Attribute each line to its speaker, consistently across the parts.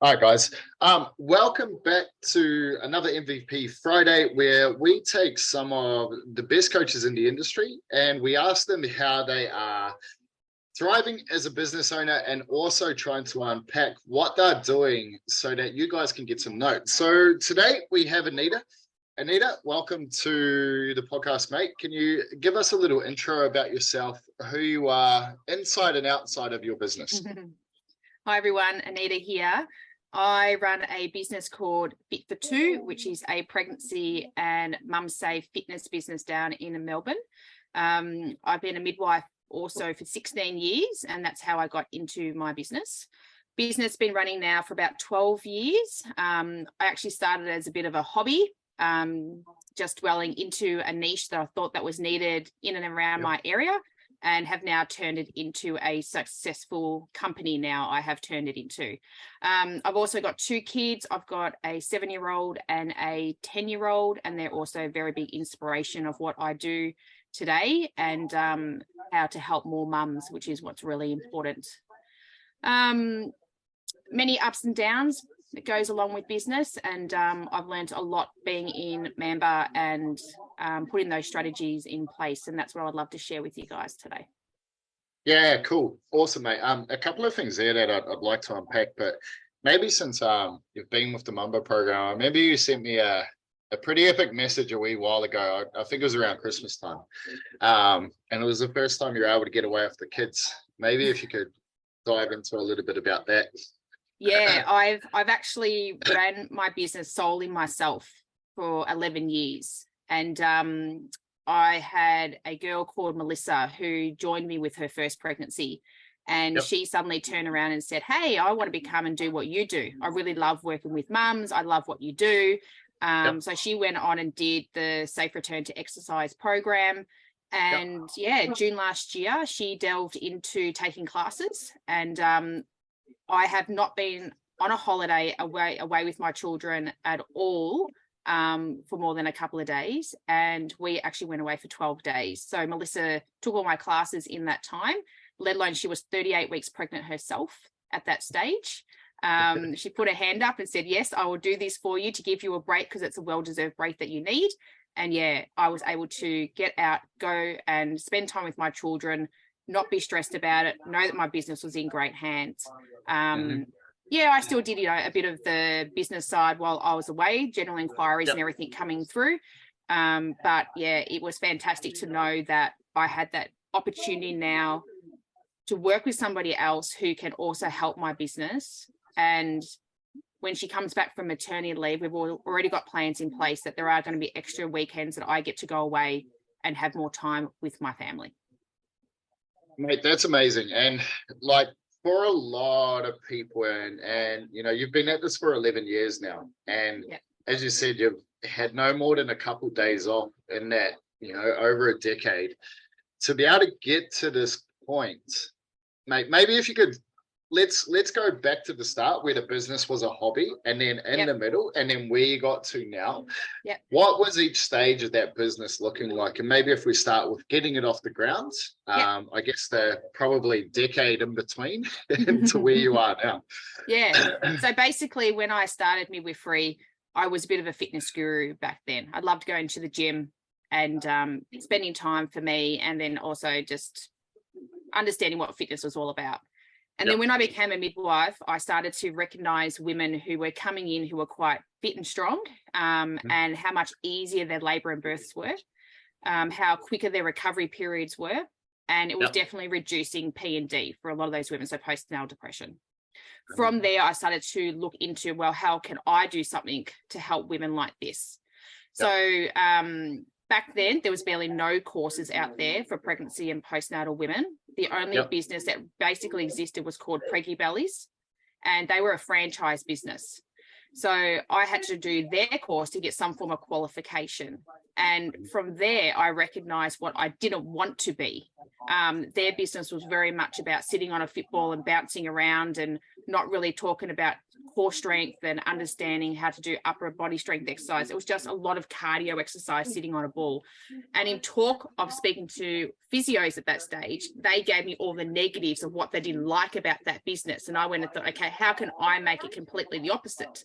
Speaker 1: All right, guys. Welcome back to another MVP Friday, where we take some of the best coaches in the industry and we ask them how they are thriving as a business owner and also trying to unpack what they're doing so that you guys can get some notes. So today we have Anita. Anita, welcome to the podcast, mate. Can you give us a little intro about yourself, who you are inside and outside of your business?
Speaker 2: Hi, everyone. Anita here. I run a business called Fit for Two, which is a pregnancy and mum safe fitness business down in Melbourne. I've been a midwife also for 16 years, and that's how I got into my business. Business been running now for about 12 years. I actually started as a bit of a hobby, just dwelling into a niche that I thought that was needed in and around my area, and have now turned it into a successful company. Now I have turned it into. I've also got two kids. I've got a 7-year-old and a 10-year-old, and they're also a very big inspiration of what I do today and how to help more mums, which is what's really important. Many ups and downs that goes along with business, and I've learned a lot being in Mamba and putting those strategies in place, and that's what I'd love to share with you guys today.
Speaker 1: Yeah, cool. Awesome, mate. A couple of things there that I'd like to unpack, but maybe since you've been with the Mamba program, maybe you sent me a pretty epic message a wee while ago. I think it was around Christmas time. And it was the first time you were able to get away with the kids. Maybe if you could dive into a little bit about that.
Speaker 2: Yeah, I've actually ran my business solely myself for 11 years. And I had a girl called Melissa who joined me with her first pregnancy. And she suddenly turned around and said, hey, I want to become and do what you do. I really love working with mums. I love what you do. So she went on and did the Safe Return to Exercise program. And June last year, she delved into taking classes. And I have not been on a holiday away with my children at all for more than a couple of days. And we actually went away for 12 days. So Melissa took all my classes in that time, let alone she was 38 weeks pregnant herself at that stage. She put her hand up and said, yes, I will do this for you to give you a break because it's a well-deserved break that you need. And I was able to get out, go and spend time with my children, not be stressed about it, know that my business was in great hands. I still did, a bit of the business side while I was away, general inquiries and everything coming through. But it was fantastic to know that I had that opportunity now to work with somebody else who can also help my business. And when she comes back from maternity leave, we've already got plans in place that there are going to be extra weekends that I get to go away and have more time with my family.
Speaker 1: Mate, that's amazing. And for a lot of people, and you've been at this for 11 years now. And as you said, you've had no more than a couple of days off in that, over a decade. To be able to get to this point, mate, maybe if you could, let's go back to the start where the business was a hobby, and then in the middle, and then where you got to now. What was each stage of that business looking like? And maybe if we start with getting it off the ground, I guess the probably decade in between to where you are now.
Speaker 2: So basically when I started Midwifery, I was a bit of a fitness guru back then. I loved going to the gym and spending time for me, and then also just understanding what fitness was all about. And then when I became a midwife, I started to recognize women who were coming in who were quite fit and strong, and how much easier their labor and births were, how quicker their recovery periods were. And it was definitely reducing P&D for a lot of those women, so postnatal depression. From there, I started to look into, well, how can I do something to help women like this? So back then, there was barely no courses out there for pregnancy and postnatal women. The only business that basically existed was called Preggy Bellies, and they were a franchise business. So I had to do their course to get some form of qualification. And from there, I recognized what I didn't want to be. Their business was very much about sitting on a football and bouncing around and not really talking about core strength and understanding how to do upper body strength exercise. It was just a lot of cardio exercise sitting on a ball. And in talk of speaking to physios at that stage, they gave me all the negatives of what they didn't like about that business. And I went and thought, okay, how can I make it completely the opposite?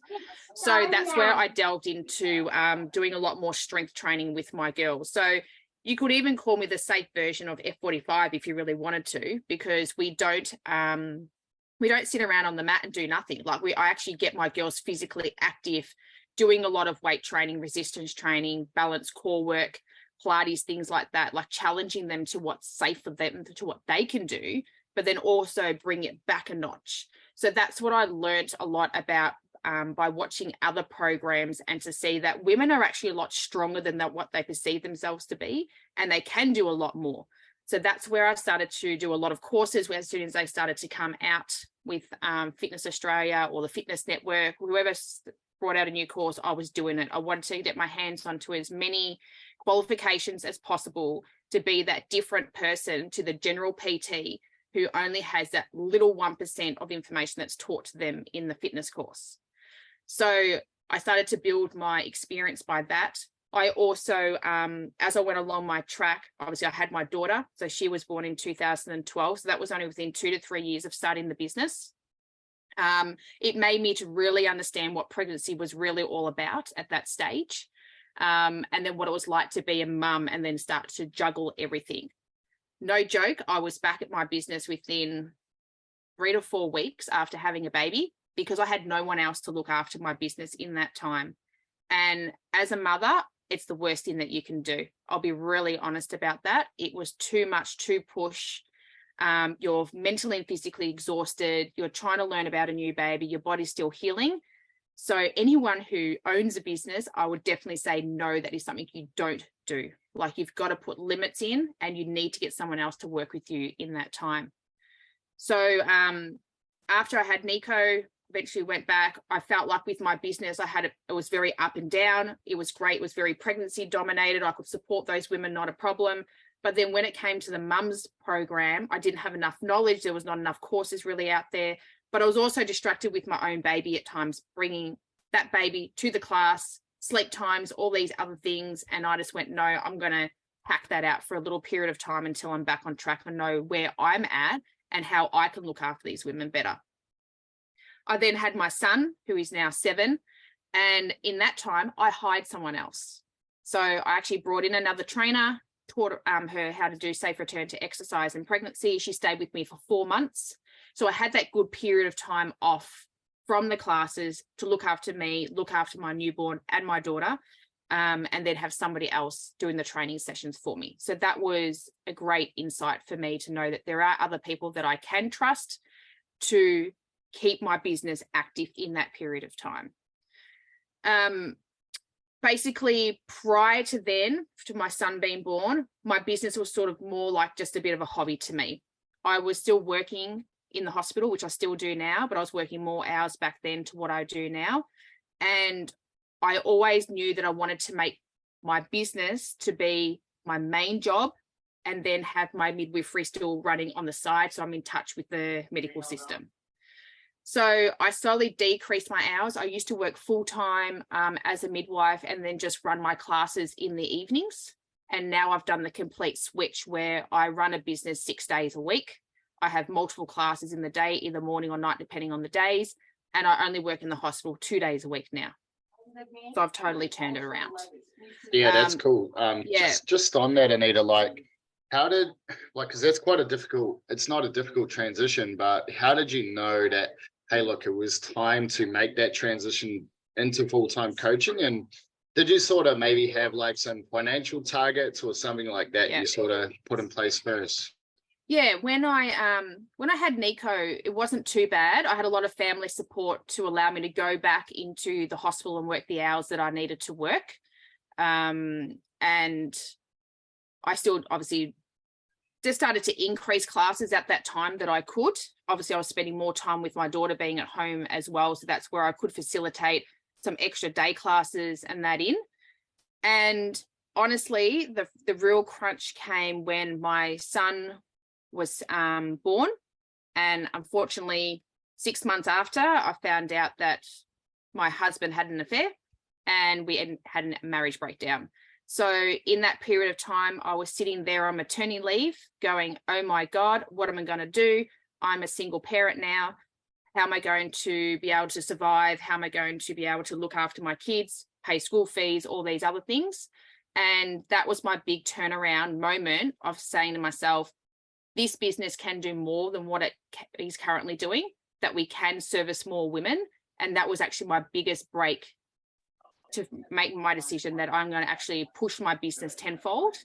Speaker 2: So that's where I delved into doing a lot more strength training with my girls. So you could even call me the safe version of F45 if you really wanted to, because we don't sit around on the mat and do nothing. Like I actually get my girls physically active, doing a lot of weight training, resistance training, balance, core work, Pilates, things like that, like challenging them to what's safe for them, to what they can do, but then also bring it back a notch. So that's what I learned a lot about by watching other programs, and to see that women are actually a lot stronger than what they perceive themselves to be, and they can do a lot more. So that's where I started to do a lot of courses, where as soon as they started to come out with Fitness Australia or the Fitness Network, whoever brought out a new course, I was doing it. I wanted to get my hands onto as many qualifications as possible to be that different person to the general PT who only has that little 1% of information that's taught to them in the fitness course. So I started to build my experience by that. I also, as I went along my track, obviously I had my daughter. So she was born in 2012. So that was only within 2 to 3 years of starting the business. It made me to really understand what pregnancy was really all about at that stage. And then what it was like to be a mum and then start to juggle everything. No joke, I was back at my business within 3 to 4 weeks after having a baby, because I had no one else to look after my business in that time. And as a mother, it's the worst thing that you can do. I'll be really honest about that. It was too much to push. You're mentally and physically exhausted. You're trying to learn about a new baby. Your body's still healing. So anyone who owns a business, I would definitely say, no, that is something you don't do. Like, you've got to put limits in, and you need to get someone else to work with you in that time. So after I had Nico, eventually went back, I felt like with my business, it was very up and down. It was great. It was very pregnancy dominated. I could support those women, not a problem. But then when it came to the mums program, I didn't have enough knowledge. There was not enough courses really out there. But I was also distracted with my own baby at times, bringing that baby to the class, sleep times, all these other things. And I just went, no, I'm going to hack that out for a little period of time until I'm back on track and know where I'm at and how I can look after these women better. I then had my son, who is now 7. And in that time, I hired someone else. So I actually brought in another trainer, taught her how to do safe return to exercise in pregnancy. She stayed with me for 4 months. So I had that good period of time off from the classes to look after me, look after my newborn and my daughter, and then have somebody else doing the training sessions for me. So that was a great insight for me to know that there are other people that I can trust to keep my business active in that period of time. Basically, prior to then, to my son being born, my business was sort of more like just a bit of a hobby to me. I was still working in the hospital, which I still do now, but I was working more hours back then to what I do now. And I always knew that I wanted to make my business to be my main job, and then have my midwifery still running on the side, so I'm in touch with the medical system. So I slowly decreased my hours. I used to work full-time as a midwife and then just run my classes in the evenings. And now I've done the complete switch where I run a business 6 days a week. I have multiple classes in the day, either morning or night, depending on the days. And I only work in the hospital 2 days a week now. So I've totally turned it around.
Speaker 1: Yeah, that's cool.
Speaker 2: Yeah.
Speaker 1: Just on that, Anita, because that's quite it's not a difficult transition, but how did you know that, hey, look, it was time to make that transition into full-time coaching? And did you sort of maybe have like some financial targets or something like that you sort of put in place first?
Speaker 2: Yeah, when I had Nico, it wasn't too bad. I had a lot of family support to allow me to go back into the hospital and work the hours that I needed to work. And I still obviously just started to increase classes at that time that I could. Obviously, I was spending more time with my daughter being at home as well. So that's where I could facilitate some extra day classes and that in. And honestly, the real crunch came when my son was born. And unfortunately, 6 months after, I found out that my husband had an affair and we had a marriage breakdown. So in that period of time, I was sitting there on maternity leave going, oh my God, what am I going to do? I'm a single parent now. How am I going to be able to survive? How am I going to be able to look after my kids, pay school fees, all these other things? And that was my big turnaround moment of saying to myself, this business can do more than what it is currently doing, that we can service more women. And that was actually my biggest break to make my decision that I'm going to actually push my business tenfold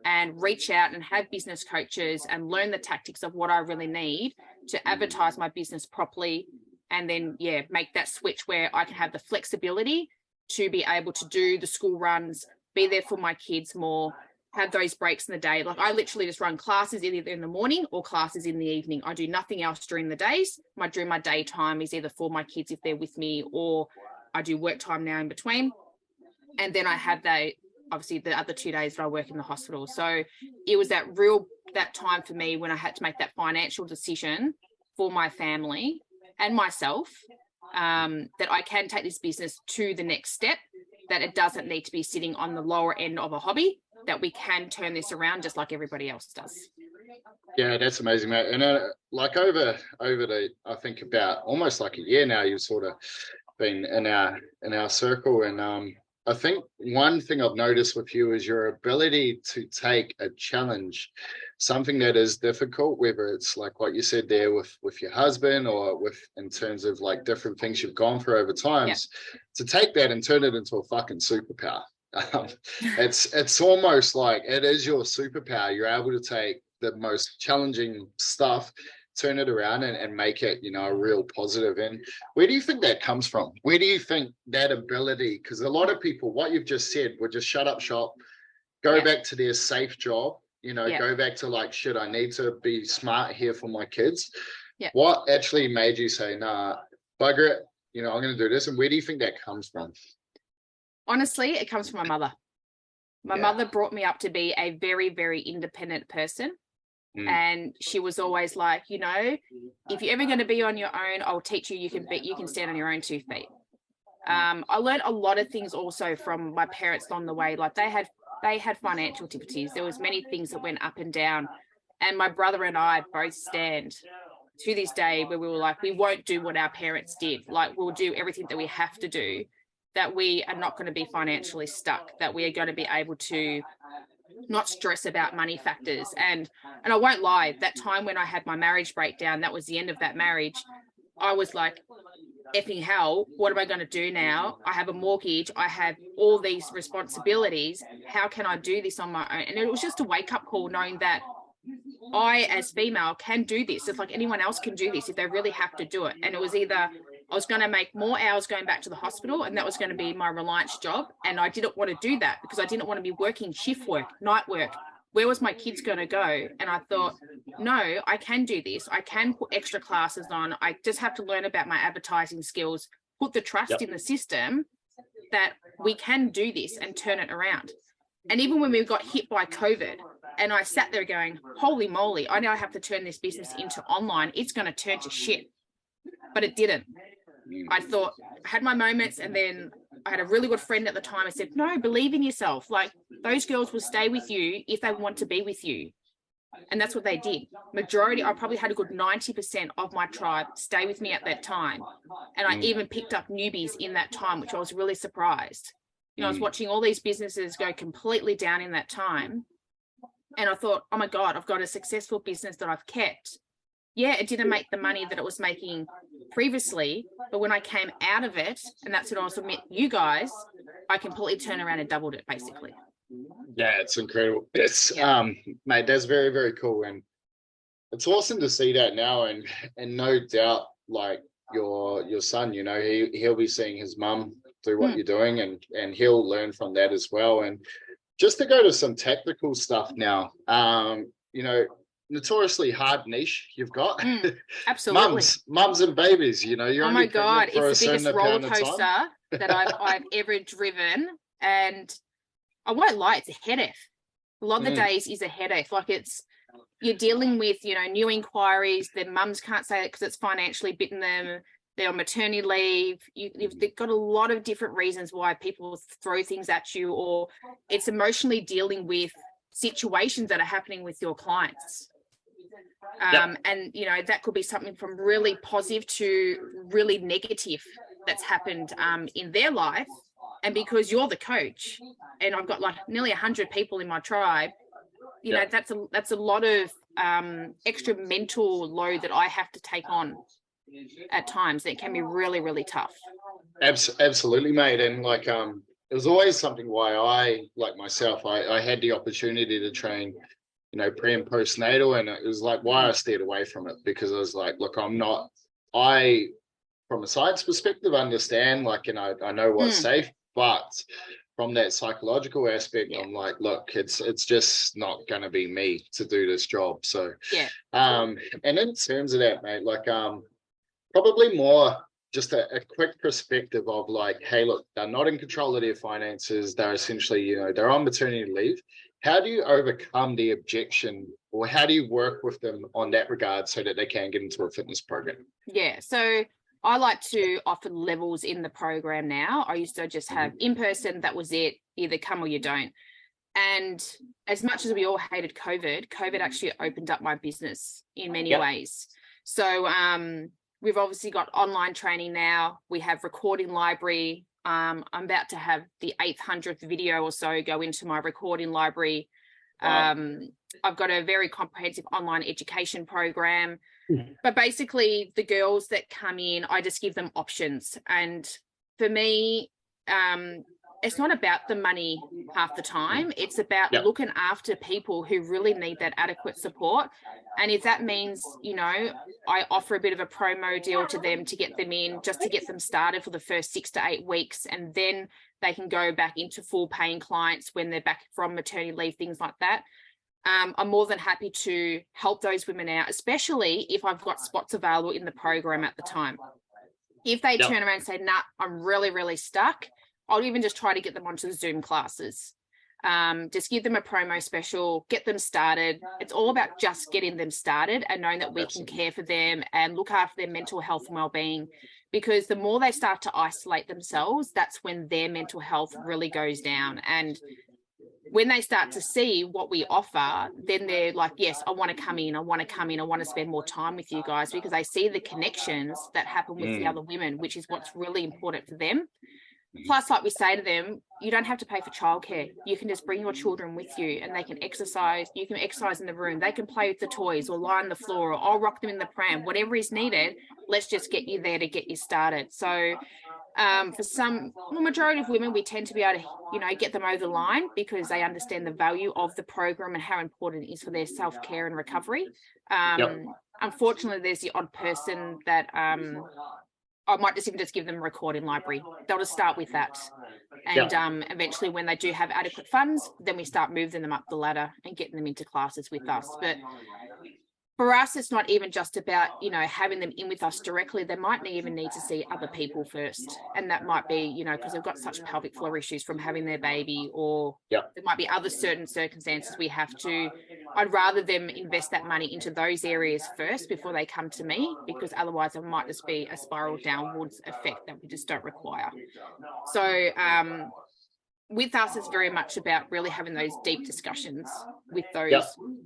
Speaker 2: and reach out and have business coaches and learn the tactics of what I really need to advertise my business properly. And then, make that switch where I can have the flexibility to be able to do the school runs, be there for my kids more, have those breaks in the day. Like I literally just run classes either in the morning or classes in the evening. I do nothing else during the days. During my daytime is either for my kids if they're with me, or I do work time now in between. And then I have obviously the other 2 days that I work in the hospital. So it was that time for me when I had to make that financial decision for my family and myself, that I can take this business to the next step, that it doesn't need to be sitting on the lower end of a hobby, that we can turn this around just like everybody else does.
Speaker 1: Yeah, that's amazing, mate. And like over the, I think about almost like a year now, you've sort of been in our circle. And I think one thing I've noticed with you is your ability to take a challenge, something that is difficult, whether it's like what you said there with your husband or in terms of like different things you've gone through over times, to take that and turn it into a fucking superpower. It's almost like it is your superpower. You're able to take the most challenging stuff, turn it around and make it, a real positive. And where do you think that comes from? Where do you think that ability, because a lot of people, what you've just said, would just shut up shop, go back to their safe job, go back to like, shit, I need to be smart here for my kids. What actually made you say, nah, bugger it, I'm going to do this? And where do you think that comes from?
Speaker 2: Honestly, it comes from my mother. My mother brought me up to be a very, very independent person. And she was always like, if you're ever going to be on your own, I'll teach you, you can stand on your own 2 feet. I learned a lot of things also from my parents along the way. Like they had financial difficulties. There was many things that went up and down. And my brother and I both stand to this day where we were like, we won't do what our parents did. Like we'll do everything that we have to do, that we are not going to be financially stuck, that we are going to be able to not stress about money factors. And I won't lie, that time when I had my marriage breakdown, that was the end of that marriage. I was like, effing hell, what am I going to do now? I have a mortgage. I have all these responsibilities. How can I do this on my own? And it was just a wake-up call knowing that I, as female, can do this. It's like anyone else can do this if they really have to do it. And it was either I was going to make more hours going back to the hospital, and that was going to be my Reliance job. And I didn't want to do that because I didn't want to be working shift work, night work. Where was my kids going to go? And I thought, no, I can do this. I can put extra classes on. I just have to learn about my advertising skills, put the trust in the system that we can do this and turn it around. And even when we got hit by COVID, and I sat there going, holy moly, I now have to turn this business into online. It's going to turn to shit. But it didn't. I thought, I had my moments, and then I had a really good friend at the time. I said, no, believe in yourself. Like those girls will stay with you if they want to be with you. And that's what they did. Majority, I probably had a good 90% of my tribe stay with me at that time. And I even picked up newbies in that time, which I was really surprised. I was watching all these businesses go completely down in that time. And I thought, oh my God, I've got a successful business that I've kept. Yeah, it didn't make the money that it was making previously, but when I came out of it, and that's when I was with you guys, I completely turned around and doubled it, basically.
Speaker 1: Yeah, it's incredible. It's mate, that's very, very cool. And it's awesome to see that now, and no doubt, like your son, he'll be seeing his mum do what you're doing, and he'll learn from that as well. And just to go to some technical stuff now, notoriously hard niche you've got.
Speaker 2: Absolutely.
Speaker 1: mums and babies, you're
Speaker 2: oh my God, it's the biggest roller coaster that I've ever driven. And I won't lie, it's a headache. A lot of the days is a headache. Like you're dealing with, new inquiries. Their mums can't say it because it's financially bitten them. They're on maternity leave. They've got a lot of different reasons why people throw things at you, or it's emotionally dealing with situations that are happening with your clients. And, that could be something from really positive to really negative that's happened in their life. And because you're the coach and I've got like nearly 100 people in my tribe, that's a lot of extra mental load that I have to take on at times. It can be really, really tough.
Speaker 1: Absolutely, mate. And like, it was always something why I, like myself, I had the opportunity to train, pre and postnatal, and it was like why I steered away from it, because I was like, look, from a science perspective, understand, like, I know what's safe, but from that psychological aspect, I'm like, look, it's just not going to be me to do this job. So, and in terms of that, mate, like, probably more just a quick perspective of like, hey, look, they're not in control of their finances. They're essentially, they're on maternity leave. How do you overcome the objection, or how do you work with them on that regard so that they can get into a fitness program?
Speaker 2: Yeah. So I like to offer levels in the program now. I used to just have in person, that was it, either come or you don't. And as much as we all hated COVID actually opened up my business in many ways. So we've obviously got online training now. We have recording library. I'm about to have the 800th video or so go into my recording library. Wow. I've got a very comprehensive online education program. But basically, the girls that come in, I just give them options. And for me, it's not about the money half the time. It's about looking after people who really need that adequate support. And if that means, I offer a bit of a promo deal to them to get them in, just to get them started for the first 6 to 8 weeks, and then they can go back into full paying clients when they're back from maternity leave, things like that. I'm more than happy to help those women out, especially if I've got spots available in the program at the time. If they turn around and say, nah, I'm really, really stuck, I'll even just try to get them onto the Zoom classes. Just give them a promo special, get them started. It's all about just getting them started and knowing that we can care for them and look after their mental health and well-being. Because the more they start to isolate themselves, that's when their mental health really goes down. And when they start to see what we offer, then they're like, yes, I want to come in. I want to spend more time with you guys, because they see the connections that happen with the other women, which is what's really important for them. Plus, like we say to them, you don't have to pay for childcare. You can just bring your children with you and they can exercise. You can exercise in the room. They can play with the toys or lie on the floor, or I'll rock them in the pram, whatever is needed. Let's just get you there to get you started. So for the majority of women, we tend to be able to, get them over the line because they understand the value of the program and how important it is for their self-care and recovery. Unfortunately, there's the odd person that I might just give them a recording library. They'll just start with that. And eventually, when they do have adequate funds, then we start moving them up the ladder and getting them into classes with us. But for us, it's not even just about, having them in with us directly. They might even need to see other people first. And that might be, because they've got such pelvic floor issues from having their baby, or there might be other certain circumstances we have to. I'd rather them invest that money into those areas first before they come to me, because otherwise it might just be a spiral downwards effect that we just don't require. So, with us, it's very much about really having those deep discussions with those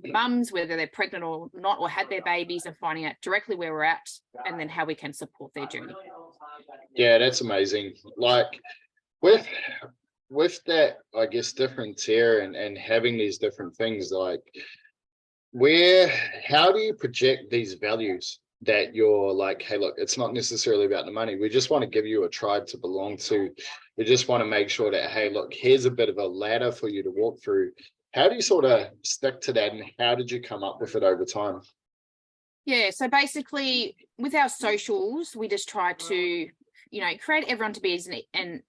Speaker 2: mums, whether they're pregnant or not, or had their babies, and finding out directly where we're at and then how we can support their journey.
Speaker 1: Yeah, that's amazing. Like with that, I guess, different tier and having these different things, like how do you project these values that you're like, hey, look, it's not necessarily about the money. We just want to give you a tribe to belong to. We just want to make sure that, hey, look, here's a bit of a ladder for you to walk through. How do you sort of stick to that, and how did you come up with it over time?
Speaker 2: Yeah, so basically with our socials, we just try to, create everyone to be as an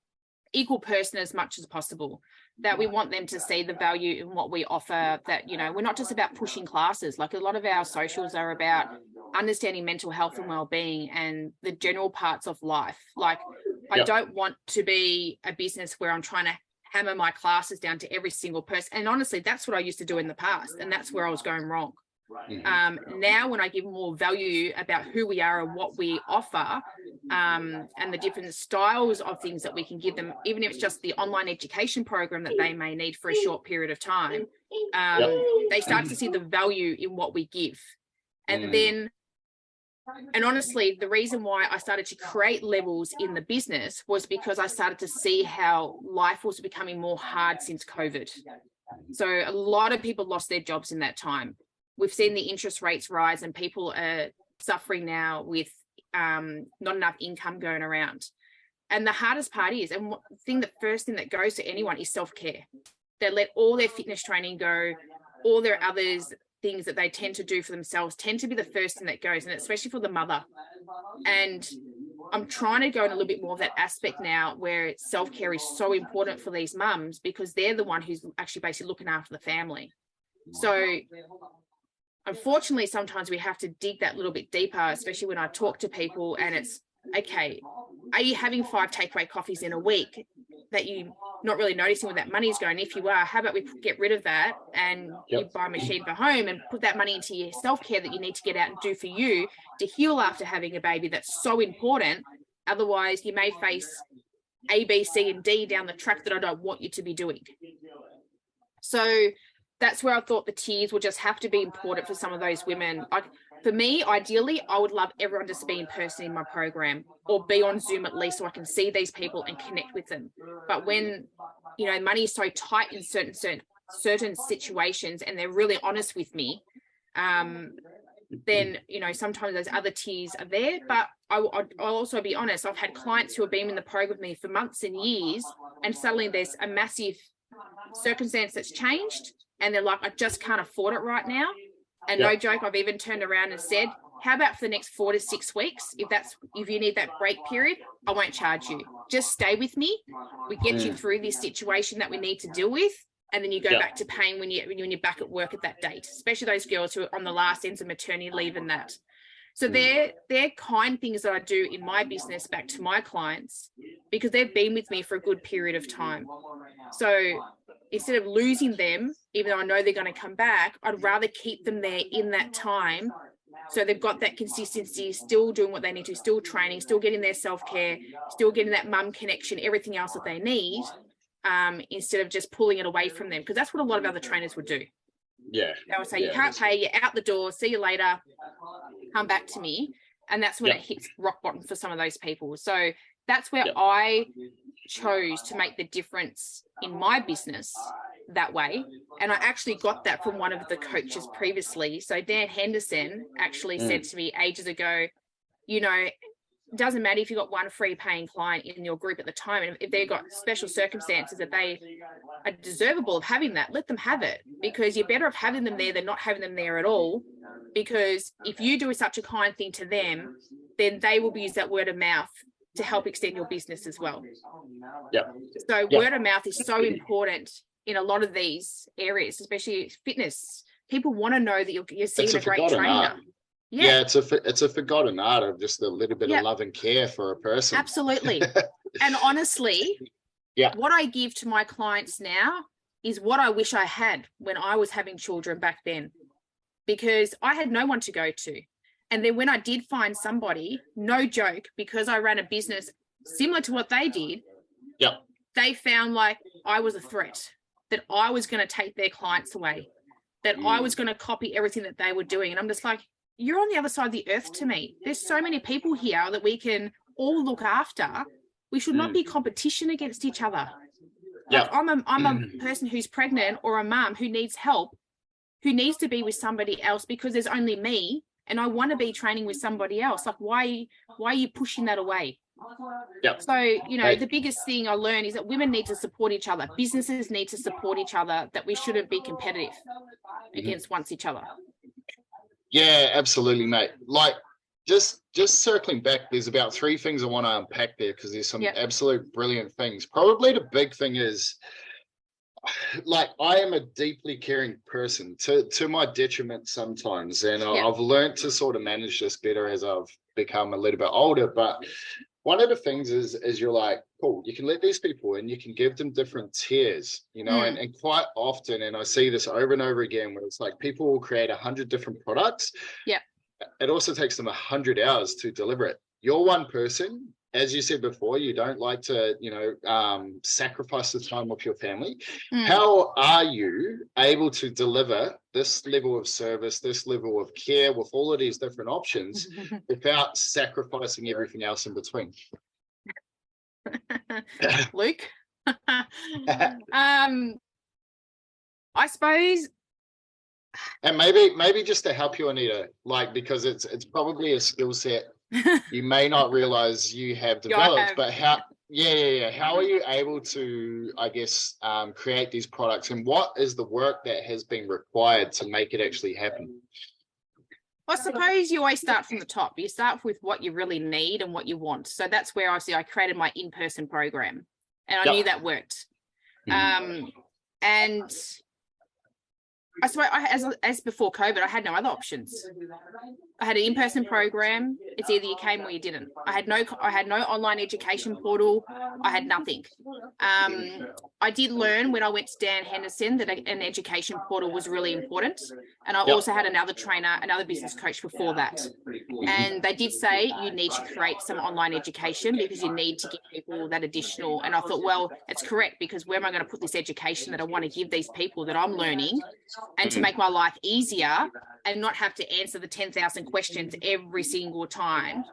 Speaker 2: equal person as much as possible. That we want them to see the value in what we offer, that, we're not just about pushing classes. Like, a lot of our socials are about understanding mental health and well-being and the general parts of life. Like, I don't want to be a business where I'm trying to hammer my classes down to every single person. And honestly, that's what I used to do in the past. And that's where I was going wrong. Now when I give more value about who we are and what we offer, and the different styles of things that we can give them, even if it's just the online education program that they may need for a short period of time, they start to see the value in what we give. And honestly, the reason why I started to create levels in the business was because I started to see how life was becoming more hard since COVID. So a lot of people lost their jobs in that time. We've seen the interest rates rise and people are suffering now with not enough income going around. And the hardest part is, and the first thing that goes to anyone is self-care. They let all their fitness training go, all their others things that they tend to do for themselves tend to be the first thing that goes, and especially for the mother. And I'm trying to go in a little bit more of that aspect now where self-care is so important for these mums because they're the one who's actually basically looking after the family. So unfortunately, sometimes we have to dig that little bit deeper, especially when I talk to people and it's, okay, are you having 5 takeaway coffees in a week that you're not really noticing where that money is going? If you are, how about we get rid of that and you buy a machine for home and put that money into your self-care that you need to get out and do for you to heal after having a baby. That's so important. Otherwise, you may face A, B, C, and D down the track that I don't want you to be doing. So that's where I thought the tiers would just have to be important for some of those women. Like for me, ideally, I would love everyone just to be in person in my program or be on Zoom at least so I can see these people and connect with them. But when, you know, money is so tight in certain situations and they're really honest with me, then, you know, sometimes those other tiers are there. But I'll also be honest, I've had clients who have been in the program with me for months and years, and suddenly there's a massive circumstance that's changed. And they're like, I just can't afford it right now. And no joke, I've even turned around and said, how about for the next 4 to 6 weeks? If you need that break period, I won't charge you. Just stay with me. We get you through this situation that we need to deal with. And then you go back to paying when you're back at work at that date, especially those girls who are on the last ends of maternity leave and that. So they're kind things that I do in my business back to my clients because they've been with me for a good period of time. So instead of losing them, even though I know they're going to come back, I'd rather keep them there in that time. So they've got that consistency, still doing what they need to, still training, still getting their self-care, still getting that mum connection, everything else that they need, instead of just pulling it away from them. Because that's what a lot of other trainers would do.
Speaker 1: Yeah.
Speaker 2: They would say, you can't pay, you're out the door, see you later, come back to me. And that's when it hits rock bottom for some of those people. So that's where I chose to make the difference in my business that way. And I actually got that from one of the coaches previously. So Dan Henderson actually said to me ages ago, you know, it doesn't matter if you've got one free paying client in your group at the time, and if they've got special circumstances that they are deservable of having that, let them have it, because you're better off having them there than not having them there at all. Because if you do such a kind thing to them, then they will use that word of mouth to help extend your business as well. So word of mouth is so important in a lot of these areas, especially fitness. People want to know that you're seeing a great trainer.
Speaker 1: Art. Yeah, it's a forgotten art of just a little bit of love and care for a person.
Speaker 2: Absolutely. And honestly, what I give to my clients now is what I wish I had when I was having children back then, because I had no one to go to. And then when I did find somebody, no joke, because I ran a business similar to what they did, they found like I was a threat, that I was going to take their clients away, that I was going to copy everything that they were doing. And I'm just like, you're on the other side of the earth to me. There's so many people here that we can all look after. We should not be competition against each other. Like I'm a person who's pregnant or a mum who needs help, who needs to be with somebody else because there's only me and I want to be training with somebody else. Like why are you pushing that away? So, you know, the biggest thing I learned is that women need to support each other. Businesses need to support each other, that we shouldn't be competitive against each other.
Speaker 1: Yeah, absolutely, mate. Like just circling back, there's about 3 things I want to unpack there because there's some absolute brilliant things. Probably the big thing is, like, I am a deeply caring person to my detriment sometimes, and I've learned to sort of manage this better as I've become a little bit older. But one of the things is you're like, cool, you can let these people in, you can give them different tiers, and quite often, and I see this over and over again, where it's like people will create 100 different products.
Speaker 2: Yeah.
Speaker 1: It also takes them 100 hours to deliver it. You're one person. As you said before, you don't like to, sacrifice the time with your family. How are you able to deliver this level of service, this level of care with all of these different options without sacrificing everything else in between?
Speaker 2: Luke? I suppose.
Speaker 1: And maybe just to help you, Anita, because it's probably a skill set you may not realize you have developed, but how are you able to, I guess, create these products, and what is the work that has been required to make it actually happen?
Speaker 2: I suppose you always start from the top. You start with what you really need and what you want. So that's where I created my in-person program, and I knew that worked. And I suppose as before COVID, I had no other options. I had an in-person program. It's either you came or you didn't. I had no online education portal. I had nothing. I did learn when I went to Dan Henderson that an education portal was really important. And I also had another trainer, another business coach before that. And they did say you need to create some online education because you need to give people that additional. And I thought, well, it's correct, because where am I going to put this education that I want to give these people that I'm learning, and to make my life easier and not have to answer the 10,000 questions every single time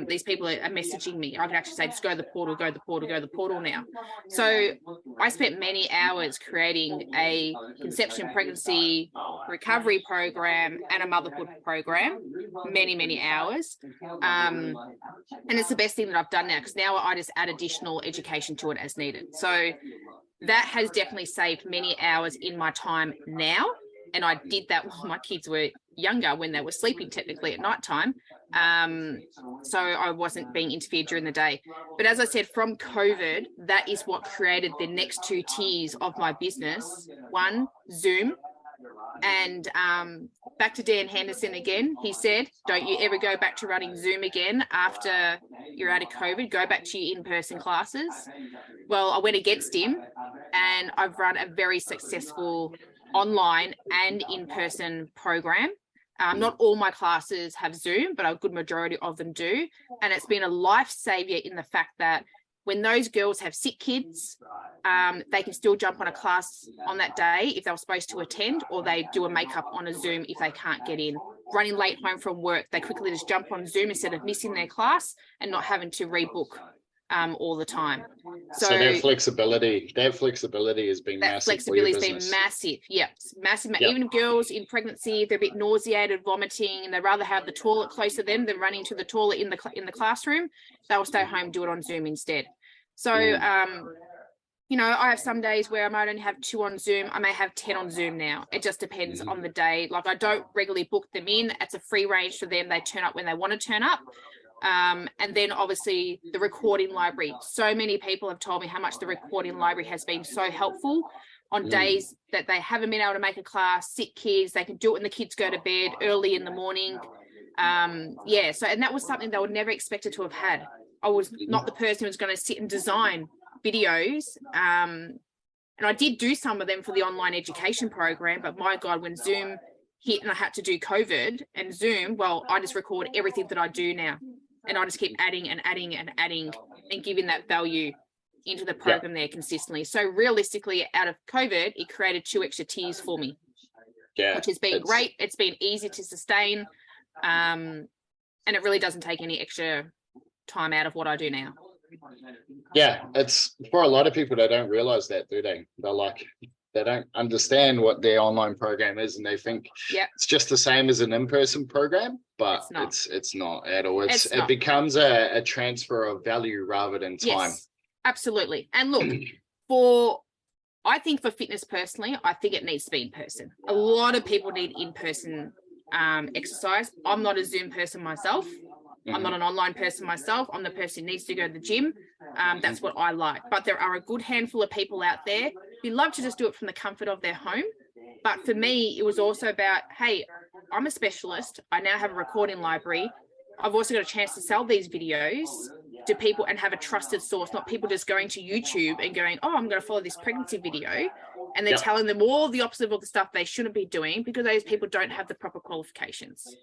Speaker 2: these people are messaging me. I can actually say, just go to the portal, go to the portal, go to the portal now. So I spent many hours creating a conception, pregnancy, recovery program and a motherhood program, many hours. And it's the best thing that I've done now, because now I just add additional education to it as needed. So that has definitely saved many hours in my time now. And I did that while my kids were younger, when they were sleeping technically at nighttime. So I wasn't being interfered during the day. But as I said, from COVID, that is what created the next two tiers of my business. One, Zoom. And back to Dan Henderson again, he said, don't you ever go back to running Zoom again after you're out of COVID. Go back to your in-person classes. Well, I went against him, and I've run a very successful online and in-person program. Not all my classes have Zoom, but a good majority of them do. And it's been a life savior in the fact that when those girls have sick kids, they can still jump on a class on that day if they were supposed to attend, or they do a makeup on a Zoom if they can't get in. Running late home from work, they quickly just jump on Zoom instead of missing their class and not having to rebook all the time. So
Speaker 1: that flexibility has been massive. That flexibility has been
Speaker 2: massive. Yep, massive.
Speaker 1: Yep.
Speaker 2: Even girls in pregnancy, they're a bit nauseated, vomiting, and they'd rather have the toilet close to them than running to the toilet in the classroom. They'll stay home, do it on Zoom instead. So, I have some days where I might only have 2 on Zoom. I may have 10 on Zoom now. It just depends on the day. Like, I don't regularly book them in. It's a free range for them. They turn up when they want to turn up. And then obviously the recording library. So many people have told me how much the recording library has been so helpful on days that they haven't been able to make a class, sick kids. They can do it when the kids go to bed early in the morning. And that was something they would never expected to have had. I was not the person who was going to sit and design videos. And I did do some of them for the online education program, but my God, when Zoom hit and I had to do COVID and Zoom, well, I just record everything that I do now. And I just keep adding and giving that value into the program there consistently. So realistically, out of COVID, it created 2 extra tiers for me, which has been great. It's been easy to sustain. And it really doesn't take any extra time out of what I do now.
Speaker 1: Yeah, it's for a lot of people, they don't realize that, do they? They don't understand what their online program is, and they think it's just the same as an in-person program, but it's not at all. It becomes a transfer of value rather than time.
Speaker 2: Yes, absolutely. And look, I think for fitness personally, I think it needs to be in person. A lot of people need in-person exercise. I'm not a Zoom person myself. I'm not an online person myself. I'm the person who needs to go to the gym. That's what I like. But there are a good handful of people out there who love to just do it from the comfort of their home. But for me, it was also about, hey, I'm a specialist. I now have a recording library. I've also got a chance to sell these videos do people, and have a trusted source, not people just going to YouTube and going, oh, I'm going to follow this pregnancy video, and they're telling them all the opposite of all the stuff they shouldn't be doing because those people don't have the proper qualifications.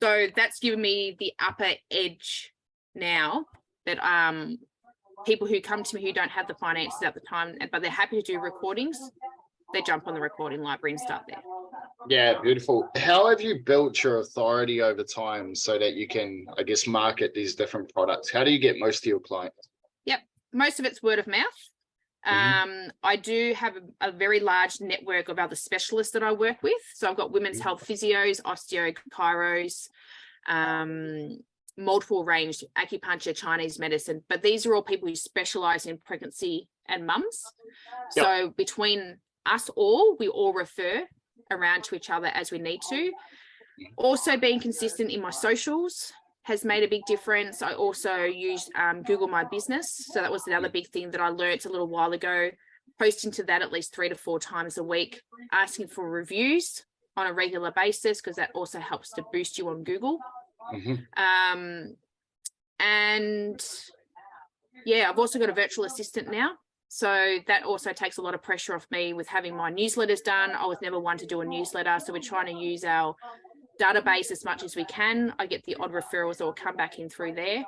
Speaker 2: So that's given me the upper edge now, that people who come to me who don't have the finances at the time, but they're happy to do recordings, they jump on the recording library and start there.
Speaker 1: Yeah, beautiful. How have you built your authority over time so that you can, I guess, market these different products? How do you get most of your clients?
Speaker 2: Yep, most of it's word of mouth. I do have a very large network of other specialists that I work with. So I've got women's health physios, osteo, chiros, multiple range, acupuncture, Chinese medicine. But these are all people who specialize in pregnancy and mums. So between us all, we all refer around to each other as we need to. Also being consistent in my socials has made a big difference. I also use Google My Business. So that was another big thing that I learnt a little while ago, posting to that at least 3 to 4 times a week, asking for reviews on a regular basis, because that also helps to boost you on Google. And yeah, I've also got a virtual assistant now. So that also takes a lot of pressure off me with having my newsletters done. I was never one to do a newsletter. So we're trying to use our database as much as we can. I get the odd referrals that will come back in through there.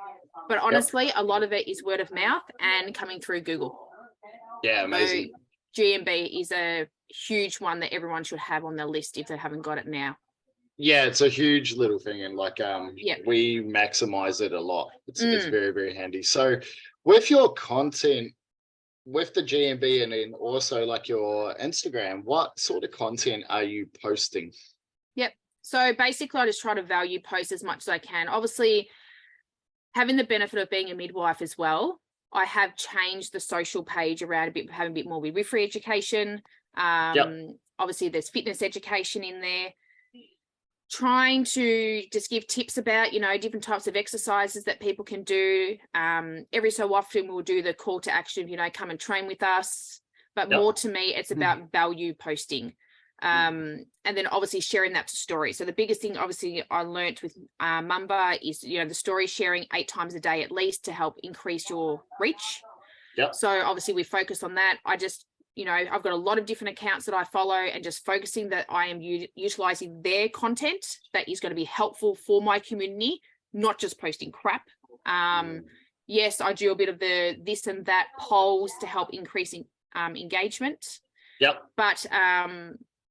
Speaker 2: But honestly, a lot of it is word of mouth and coming through Google.
Speaker 1: Yeah, amazing.
Speaker 2: So GMB is a huge one that everyone should have on their list if they haven't got it now.
Speaker 1: Yeah, it's a huge little thing, and like we maximize it a lot. It's very, very handy. So with your content, with the GMB and then also like your Instagram, what sort of content are you posting?
Speaker 2: Yep. So basically I just try to value post as much as I can. Obviously, having the benefit of being a midwife as well, I have changed the social page around a bit, having a bit more midwifery education. Obviously there's fitness education in there. Trying to just give tips about, you know, different types of exercises that people can do. Every so often we'll do the call to action, you know, come and train with us. But more to me, it's about value posting. And then obviously sharing that to stories. So the biggest thing obviously I learnt with Mumba is, you know, the story sharing 8 times a day at least to help increase your reach. So obviously we focus on that. You know, I've got a lot of different accounts that I follow, and just focusing that I am utilizing their content that is going to be helpful for my community, not just posting crap. Yes, I do a bit of the this and that polls to help increasing engagement. But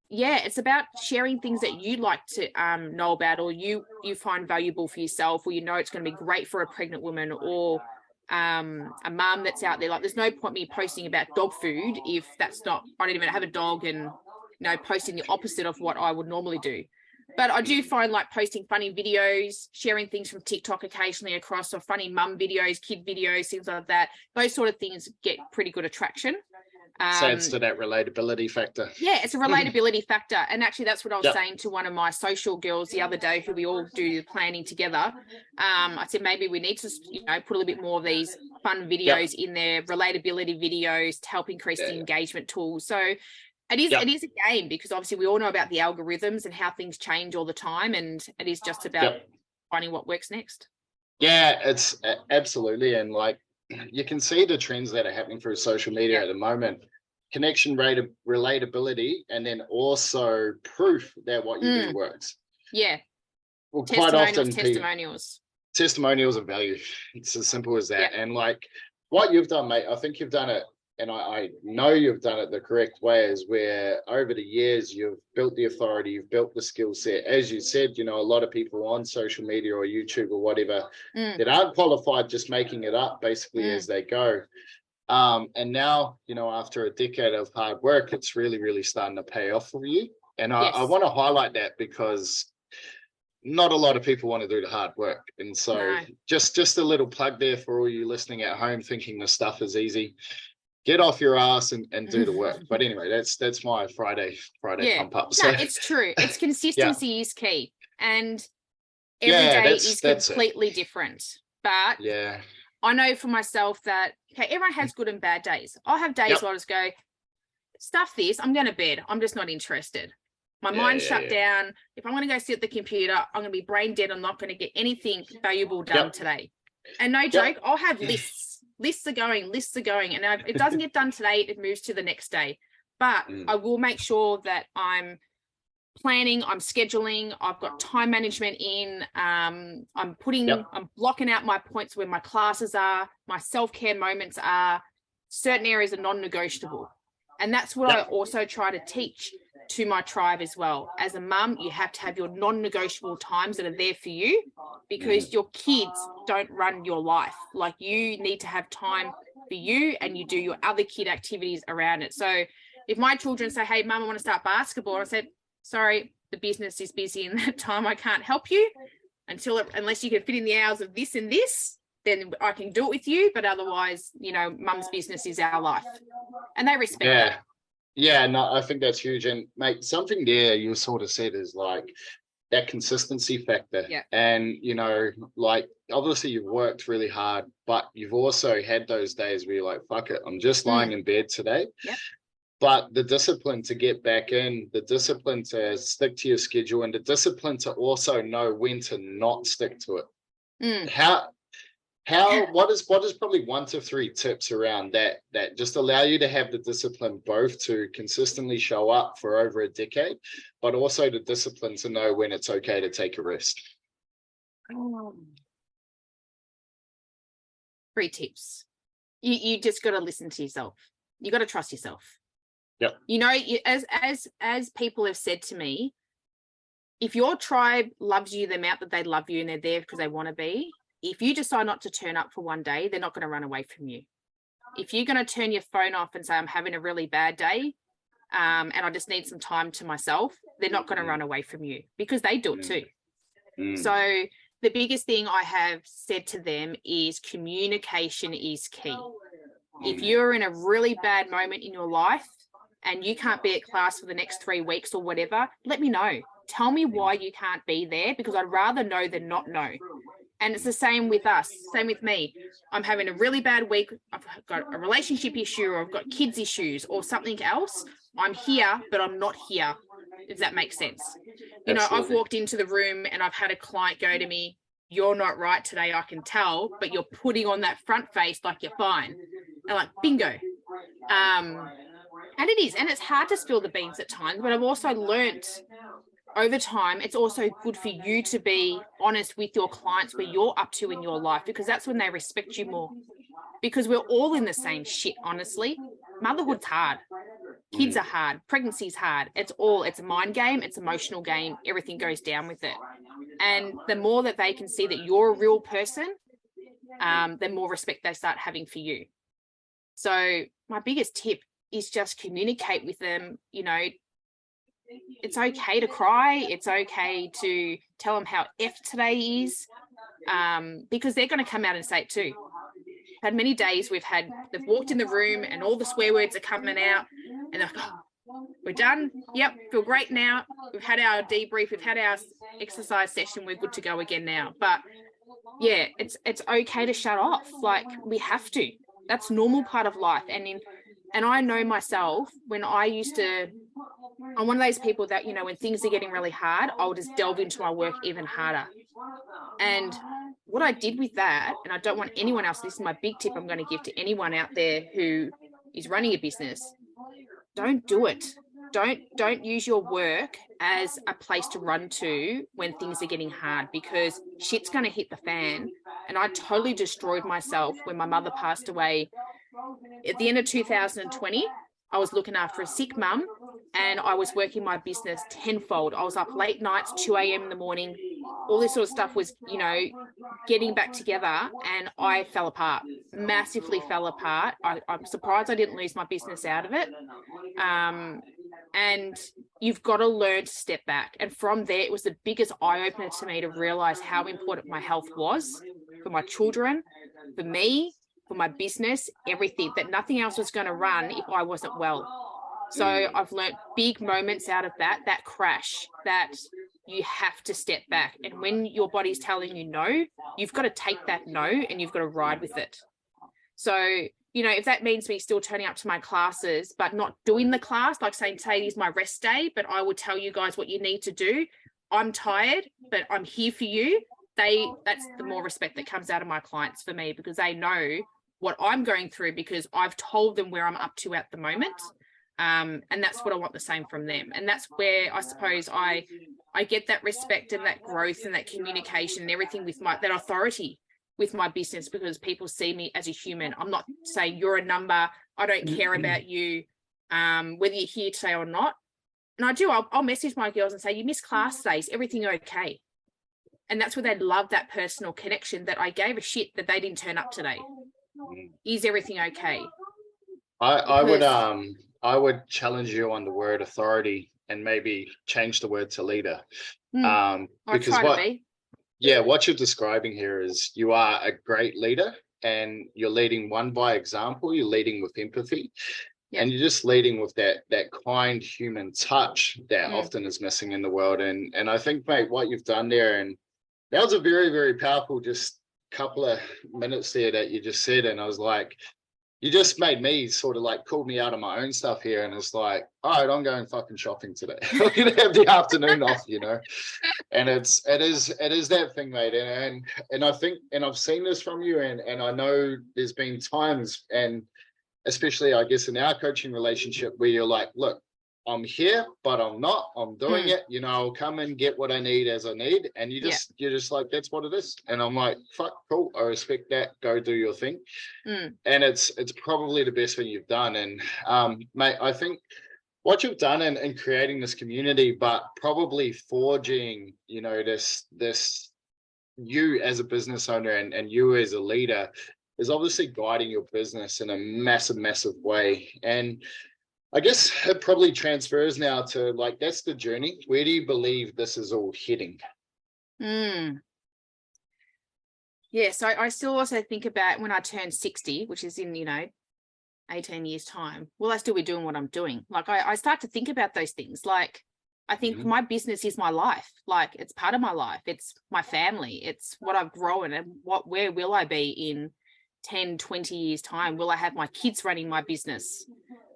Speaker 2: yeah, it's about sharing things that you like to know about, or you find valuable for yourself, or you know it's going to be great for a pregnant woman, or a mum that's out there. Like, there's no point me posting about dog food if that's not, I don't even have a dog, and, you know, posting the opposite of what I would normally do. But I do find like posting funny videos, sharing things from TikTok occasionally across, or funny mum videos, kid videos, things like that. Those sort of things get pretty good attraction.
Speaker 1: So it's to that relatability factor.
Speaker 2: Yeah, it's a relatability factor. And actually that's what I was saying to one of my social girls the other day, who we all do the planning together. I said, maybe we need to, you know, put a little bit more of these fun videos in there, relatability videos to help increase the engagement tools. So it is a game, because obviously we all know about the algorithms and how things change all the time. And it is just about finding what works next.
Speaker 1: Yeah, it's absolutely. And like, you can see the trends that are happening through social media at the moment. Connection rate, relatability, and then also proof that what you do works. Well, quite often testimonials of value. It's as simple as that. And like what you've done, mate, I think you've done it, and I know you've done it the correct way, is where over the years you've built the authority, you've built the skill set. As you said, you know, a lot of people on social media or YouTube or whatever that aren't qualified, just making it up basically as they go. And now, you know, after a decade of hard work, it's really, really starting to pay off for you. And I want to highlight that, because not a lot of people want to do the hard work. And so just a little plug there for all you listening at home thinking this stuff is easy. Get off your ass and do the work. But anyway, that's my Friday pump up. So
Speaker 2: it's true. It's consistency is key. And every day is completely different. But I know for myself that, okay, everyone has good and bad days. I'll have days where I just go, stuff this, I'm going to bed. I'm just not interested. My mind's shut down. If I'm going to go sit at the computer, I'm going to be brain dead. I'm not going to get anything valuable done today. And no joke, I'll have lists. Lists are going, and it doesn't get done today, it moves to the next day. But I will make sure that I'm planning, I'm scheduling, I've got time management in, I'm blocking out my points where my classes are, my self-care moments are, certain areas are non-negotiable. And that's what I also try to teach to my tribe as well. As a mum, you have to have your non-negotiable times that are there for you, because your kids don't run your life. Like, you need to have time for you, and you do your other kid activities around it. So if my children say, hey, mum, I want to start basketball, I said, sorry, the business is busy in that time. I can't help you unless you can fit in the hours of this and this, then I can do it with you. But otherwise, mum's business is our life. And they respect that.
Speaker 1: Yeah, no, I think that's huge. And mate, something there you sort of said is like that consistency factor.
Speaker 2: Yeah.
Speaker 1: And, like, obviously you've worked really hard, but you've also had those days where you're like, fuck it, I'm just lying in bed today.
Speaker 2: Yep.
Speaker 1: But the discipline to get back in, the discipline to stick to your schedule, and the discipline to also know when to not stick to it. What is probably 1 to 3 tips around that just allow you to have the discipline both to consistently show up for over a decade, but also the discipline to know when it's okay to take a rest?
Speaker 2: 3 tips. You just got to listen to yourself. You got to trust yourself.
Speaker 1: Yep.
Speaker 2: As people have said to me, if your tribe loves you the amount that they love you and they're there because they want to be, if you decide not to turn up for one day, they're not going to run away from you. If you're going to turn your phone off and say, I'm having a really bad day, and I just need some time to myself, they're not going to run away from you, because they do it too. So the biggest thing I have said to them is communication is key. If you're in a really bad moment in your life and you can't be at class for the next 3 weeks or whatever, let me know. Tell me why you can't be there, because I'd rather know than not know. And it's the same with us, same with me. I'm having a really bad week. I've got a relationship issue, or I've got kids issues or something else. I'm here, but I'm not here, if that makes sense. I've walked into the room and I've had a client go to me, you're not right today, I can tell, but you're putting on that front face like you're fine. And I'm like, bingo. And it is, and it's hard to spill the beans at times, but I've also learnt over time, it's also good for you to be honest with your clients where you're up to in your life, because that's when they respect you more. Because we're all in the same shit, honestly. Motherhood's hard. Kids are hard. Pregnancy's hard. It's a mind game. It's emotional game. Everything goes down with it. And the more that they can see that you're a real person, the more respect they start having for you. So my biggest tip is just communicate with them. It's okay to cry. It's okay to tell them how F today is, because they're going to come out and say it too. Had many days they've walked in the room and all the swear words are coming out, and they're like, oh, we're done. Yep, feel great now. We've had our debrief. We've had our exercise session. We're good to go again now. But yeah, it's okay to shut off. Like, we have to. That's normal part of life. And I know myself, when I'm one of those people that, when things are getting really hard, I'll just delve into my work even harder. And what I did with that, and I don't want anyone else, this is my big tip I'm going to give to anyone out there who is running a business, don't do it. Don't use your work as a place to run to when things are getting hard, because shit's going to hit the fan. And I totally destroyed myself when my mother passed away at the end of 2020. I was looking after a sick mum, and I was working my business tenfold. I was up late nights, 2 a.m. in the morning. All this sort of stuff was, getting back together, and I fell apart, massively fell apart. I'm surprised I didn't lose my business out of it. And you've got to learn to step back. And from there, it was the biggest eye-opener to me to realize how important my health was for my children, for me, for my business, everything, that nothing else was going to run if I wasn't well. So I've learned big moments out of that crash, that you have to step back. And when your body's telling you no, you've got to take that no and you've got to ride with it. So, if that means me still turning up to my classes, but not doing the class, like saying today is my rest day, but I will tell you guys what you need to do. I'm tired, but I'm here for you. that's the more respect that comes out of my clients for me, because they know what I'm going through, because I've told them where I'm up to at the moment. And that's what I want the same from them. And that's where I suppose I get that respect and that growth and that communication and everything with that authority with my business, because people see me as a human. I'm not saying you're a number. I don't care about you, whether you're here today or not. And I'll message my girls and say, you missed class today, is everything okay? And that's where they love that personal connection, that I gave a shit that they didn't turn up today. Is everything okay?
Speaker 1: I would challenge you on the word authority and maybe change the word to leader. Because what you're describing here is you are a great leader, and you're leading one by example. You're leading with empathy, and you're just leading with that kind human touch that often is missing in the world. And I think, mate, what you've done there, and that was a very, very powerful just couple of minutes there that you just said. And I was like, you just made me sort of like called me out of my own stuff here. And it's like, all right, I'm going fucking shopping today. I'm going to have the afternoon off, you know? And it is that thing, mate. And I think, and I've seen this from you, and I know there's been times, and especially I guess in our coaching relationship, where you're like, look, I'm here, but I'm not. I'm doing it. You know, I'll come and get what I need as I need. And you're just like, that's what it is. And I'm like, fuck, cool. I respect that. Go do your thing. And it's probably the best thing you've done. And mate, I think what you've done in creating this community, but probably forging, you know, this you as a business owner and you as a leader, is obviously guiding your business in a massive, massive way. And I guess it probably transfers now to, like, that's the journey. Where do you believe this is all heading?
Speaker 2: Yeah, so I still also think about when I turn 60, which is in, 18 years' time, will I still be doing what I'm doing? Like, I start to think about those things. Like, I think my business is my life. Like, it's part of my life. It's my family. It's what I've grown, and where will I be in 10, 20 years' time? Will I have my kids running my business?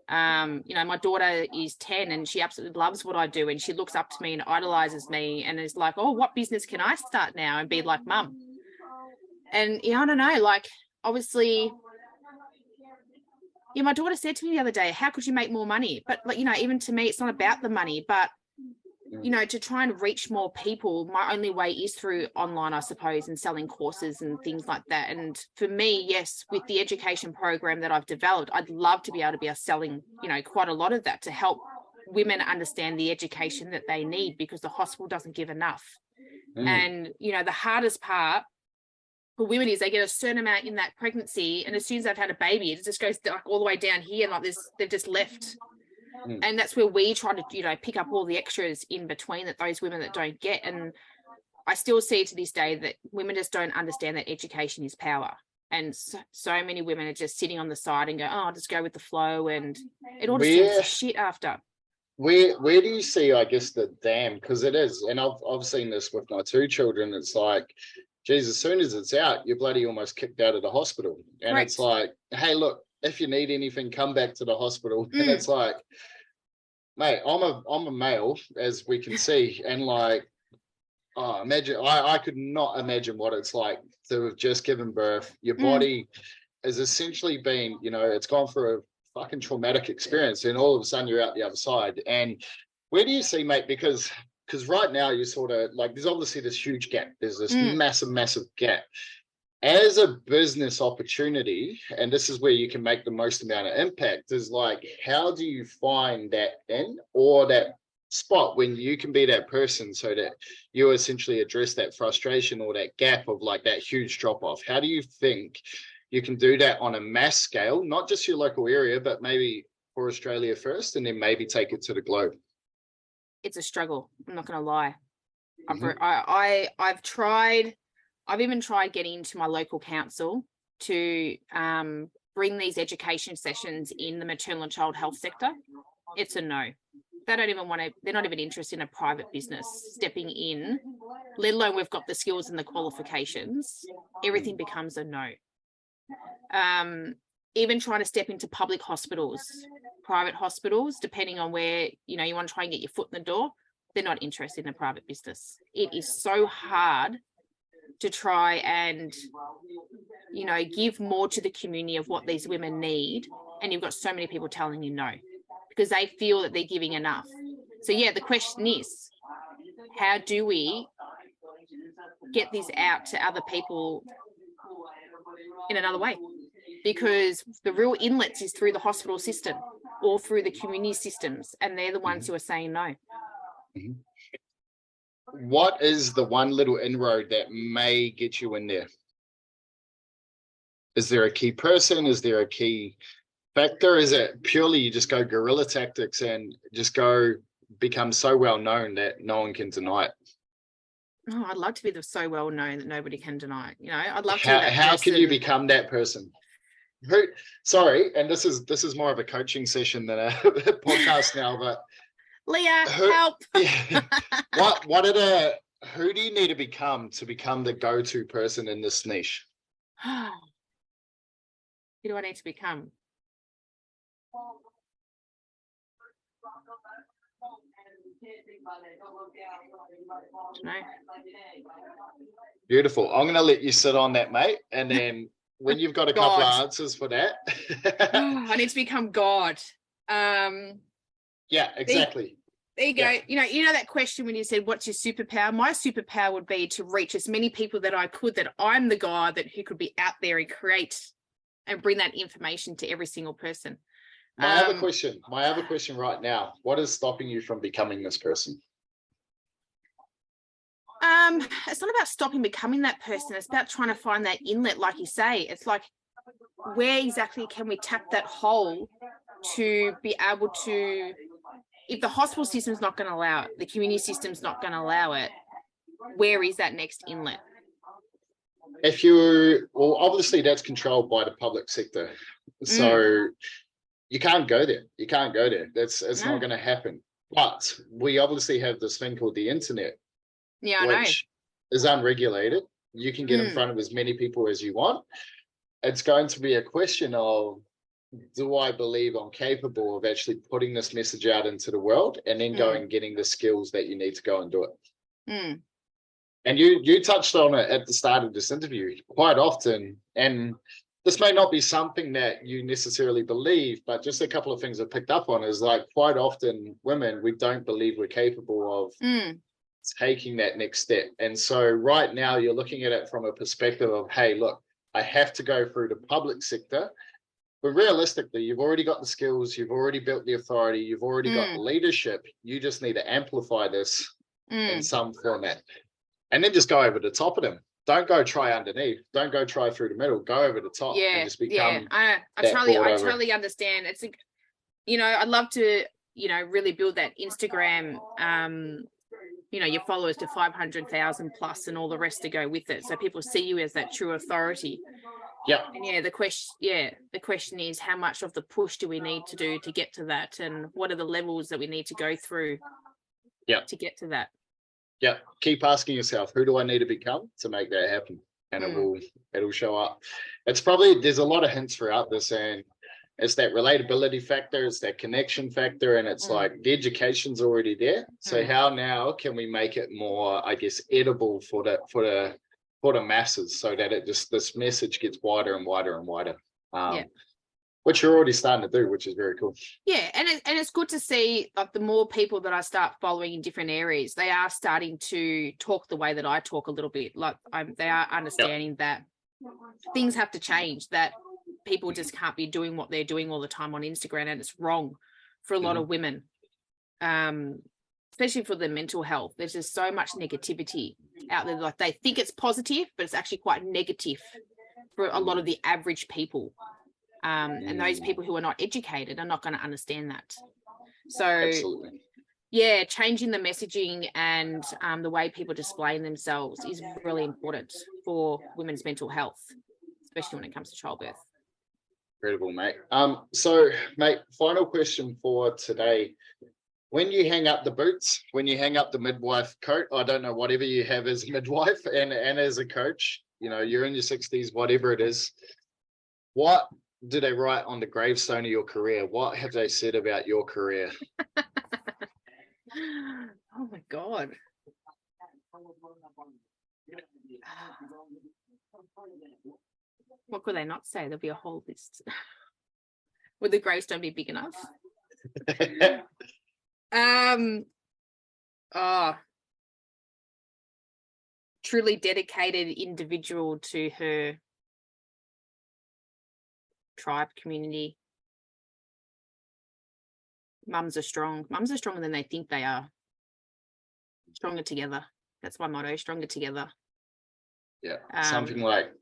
Speaker 2: My daughter is 10 and she absolutely loves what I do, and she looks up to me and idolizes me and is like, oh, what business can I start now and be like mum? And I don't know, like, obviously, my daughter said to me the other day, how could you make more money? But like, even to me, it's not about the money, but to try and reach more people, my only way is through online, I suppose, and selling courses and things like that. And for me, yes, with the education program that I've developed, I'd love to be able to be selling, quite a lot of that to help women understand the education that they need, because the hospital doesn't give enough. And, the hardest part for women is they get a certain amount in that pregnancy, and as soon as they've had a baby, it just goes like all the way down here, like this, they've just left. And that's where we try to, pick up all the extras in between that those women that don't get. And I still see to this day that women just don't understand that education is power. And so many women are just sitting on the side and go, oh, I'll just go with the flow. And it all just seems shit after.
Speaker 1: Where do you see, I guess, the dam? Because it is, and I've seen this with my two children. It's like, geez, as soon as it's out, you're bloody almost kicked out of the hospital. And It's like, hey, look, if you need anything, come back to the hospital. And it's like, mate, I'm a male, as we can see, and like, imagine, I could not imagine what it's like to have just given birth. Your body has essentially been, it's gone through a fucking traumatic experience, and all of a sudden you're out the other side. And where do you see, mate, because right now you're sort of like, there's obviously this huge gap. There's this massive gap. As a business opportunity, and this is where you can make the most amount of impact, is like, how do you find that or that spot when you can be that person so that you essentially address that frustration or that gap of like that huge drop off? How do you think you can do that on a mass scale, not just your local area, but maybe for Australia first, and then maybe take it to the globe?
Speaker 2: It's a struggle. I'm not going to lie. I've even tried getting into my local council to bring these education sessions in the maternal and child health sector. It's a no. They don't even want to, they're not even interested in a private business stepping in, let alone we've got the skills and the qualifications. Everything becomes a no. Even trying to step into public hospitals, private hospitals, depending on where, you want to try and get your foot in the door, they're not interested in a private business. It is so hard to try and, you know, give more to the community of what these women need. And you've got so many people telling you no, because they feel that they're giving enough. So yeah, the question is, how do we get this out to other people in another way? Because the real inlets is through the hospital system or through the community systems, and they're the ones who are saying no.
Speaker 1: What is the one little inroad that may get you in there? Is there a key person? Is there a key factor? Is it purely you just go guerrilla tactics and just go become so well known that no one can deny it?
Speaker 2: Oh, I'd love to be so well known that nobody can deny it. You know, I'd love to
Speaker 1: How,
Speaker 2: be that
Speaker 1: how
Speaker 2: person.
Speaker 1: can you become that person? Sorry, and this is more of a coaching session than a podcast now, but
Speaker 2: Leah, help.
Speaker 1: Who do you need to become the go-to person in this niche?
Speaker 2: Who do I need to become? No.
Speaker 1: Beautiful. I'm going to let you sit on that, mate, and then when you've got a couple of answers for that,
Speaker 2: I need to become God.
Speaker 1: Yeah, exactly.
Speaker 2: There you go. Yeah. You know that question when you said, "What's your superpower?" My superpower would be to reach as many people that I could. That I'm the God who could be out there and create and bring that information to every single person.
Speaker 1: I have a question. I have a question right now. What is stopping you from becoming this person?
Speaker 2: It's not about stopping becoming that person. It's about trying to find that inlet, like you say. It's like, where exactly can we tap that hole to be able to, if the hospital system's not going to allow it, the community system's not going to allow it, where is that next inlet?
Speaker 1: Well, obviously that's controlled by the public sector. So you can't go there. You can't go there. It's not going to happen. But we obviously have this thing called the internet, which is unregulated. You can get in front of as many people as you want. It's going to be a question of, do I believe I'm capable of actually putting this message out into the world and then going and getting the skills that you need to go and do it? And you touched on it at the start of this interview quite often, and this may not be something that you necessarily believe, but just a couple of things I picked up on is like quite often women, we don't believe we're capable of taking that next step. And so right now you're looking at it from a perspective of, hey, look, I have to go through the public sector. But realistically, you've already got the skills, you've already built the authority, you've already got leadership. You just need to amplify this in some format. And then just go over the top of them. Don't go try underneath. Don't go try through the middle. Go over the top and just become.
Speaker 2: I totally understand. It's, I'd love to, really build that Instagram, your followers to 500,000 plus and all the rest to go with it. So people see you as that true authority.
Speaker 1: Yeah.
Speaker 2: And the question is, how much of the push do we need to do to get to that? And what are the levels that we need to go through to get to that?
Speaker 1: Yeah, keep asking yourself, who do I need to become to make that happen? And it'll show up. There's a lot of hints throughout this, and it's that relatability factor, it's that connection factor, and it's like the education's already there. So how now can we make it more, I guess, edible for the masses, so that this message gets wider and wider and wider. Which you're already starting to do, which is very cool.
Speaker 2: Yeah, and it's good to see, like, the more people that I start following in different areas, they are starting to talk the way that I talk a little bit. Like, they are understanding that things have to change, that people just can't be doing what they're doing all the time on Instagram, and it's wrong for a lot of women, especially for their mental health. There's just so much negativity out there. Like, they think it's positive, but it's actually quite negative for a lot of the average people. And those people who are not educated are not going to understand that. So,
Speaker 1: absolutely.
Speaker 2: Yeah, changing the messaging and the way people display themselves is really important for women's mental health, especially when it comes to childbirth.
Speaker 1: Incredible, mate. So, mate, final question for today. When you hang up the boots, when you hang up the midwife coat, I don't know, whatever you have as a midwife and as a coach, you're in your 60s, whatever it is, what do they write on the gravestone of your career? What have they said about your career?
Speaker 2: Oh my God. What could they not say? There'll be a whole list. Would the gravestone be big enough? Truly dedicated individual to her tribe, community. Mums are strong. Mums are stronger than they think they are. Stronger together. That's my motto, stronger together.
Speaker 1: Yeah, something like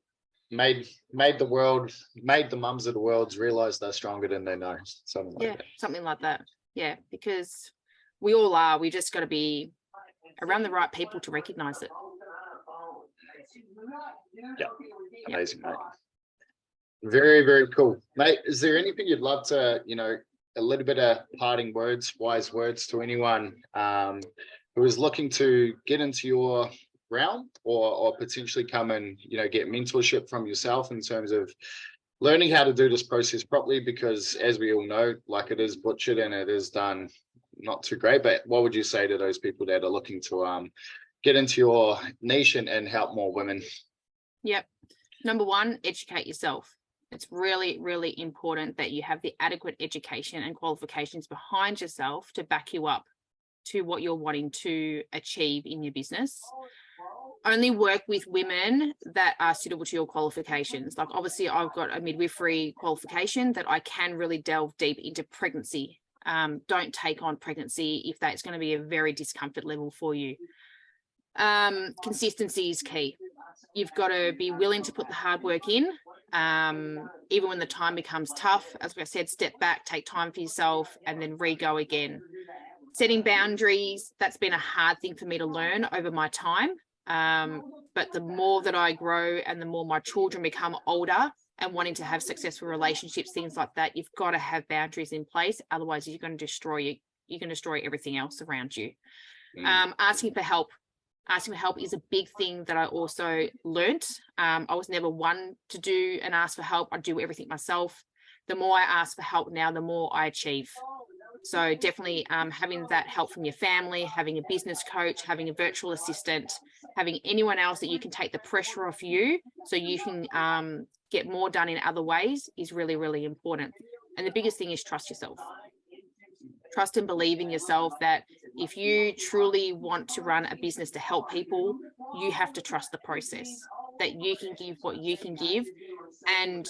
Speaker 1: made the mums of the world realize they're stronger than they know. Something like that.
Speaker 2: Something like that. Yeah, because we all are. We just got to be around the right people to recognize it.
Speaker 1: Yeah, amazing, mate. Very, very cool, mate. Is there anything you'd love to, a little bit of parting words, wise words to anyone who is looking to get into your realm or potentially come and get mentorship from yourself in terms of learning how to do this process properly? Because as we all know, like, it is butchered and it is done not too great. But what would you say to those people that are looking to get into your niche and help more women?
Speaker 2: Yep. Number one, educate yourself. It's really, really important that you have the adequate education and qualifications behind yourself to back you up to what you're wanting to achieve in your business. Only work with women that are suitable to your qualifications. Like, obviously, I've got a midwifery qualification that I can really delve deep into pregnancy. Don't take on pregnancy if that's going to be a very discomfort level for you. Consistency is key. You've got to be willing to put the hard work in, even when the time becomes tough. As I said, step back, take time for yourself, and then re-go again. Setting boundaries, that's been a hard thing for me to learn over my time. But the more that I grow and the more my children become older and wanting to have successful relationships, things like that, you've got to have boundaries in place. Otherwise, you're going to destroy everything else around you. Asking for help. Asking for help is a big thing that I also learnt. I was never one to do and ask for help. I do everything myself. The more I ask for help now, the more I achieve. So definitely having that help from your family, having a business coach, having a virtual assistant, having anyone else that you can take the pressure off you so you can get more done in other ways is really, really important. And the biggest thing is trust yourself. Trust and believe in yourself that if you truly want to run a business to help people, you have to trust the process, that you can give what you can give. And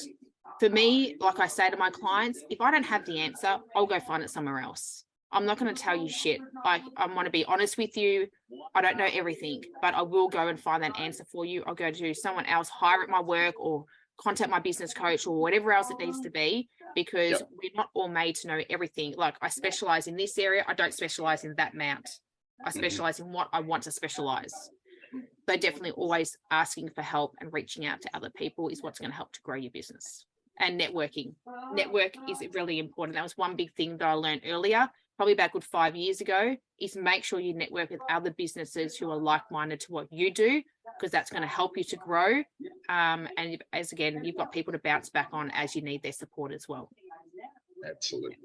Speaker 2: for me, like I say to my clients, if I don't have the answer, I'll go find it somewhere else. I'm not going to tell you shit. I want to be honest with you. I don't know everything, but I will go and find that answer for you. I'll go to someone else, hire at my work, or contact my business coach, or whatever else it needs to be, because we're not all made to know everything. Like, I specialize in this area. I don't specialize in that amount. I specialize in what I want to specialize. So definitely always asking for help and reaching out to other people is what's going to help to grow your business. And networking. Network is really important. That was one big thing that I learned earlier, probably about good 5 years ago, is make sure you network with other businesses who are like-minded to what you do, because that's going to help you to grow. And as again, you've got people to bounce back on as you need their support as well.
Speaker 1: Absolutely.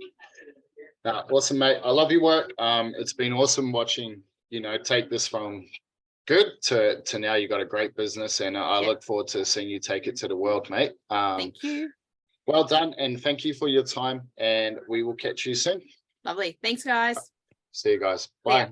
Speaker 1: Awesome, mate. I love your work. It's been awesome watching, take this from good to now. You've got a great business, and I look forward to seeing you take it to the world, mate.
Speaker 2: Thank you.
Speaker 1: Well done, and thank you for your time, and we will catch you soon.
Speaker 2: Lovely. Thanks, guys.
Speaker 1: See you guys. Bye.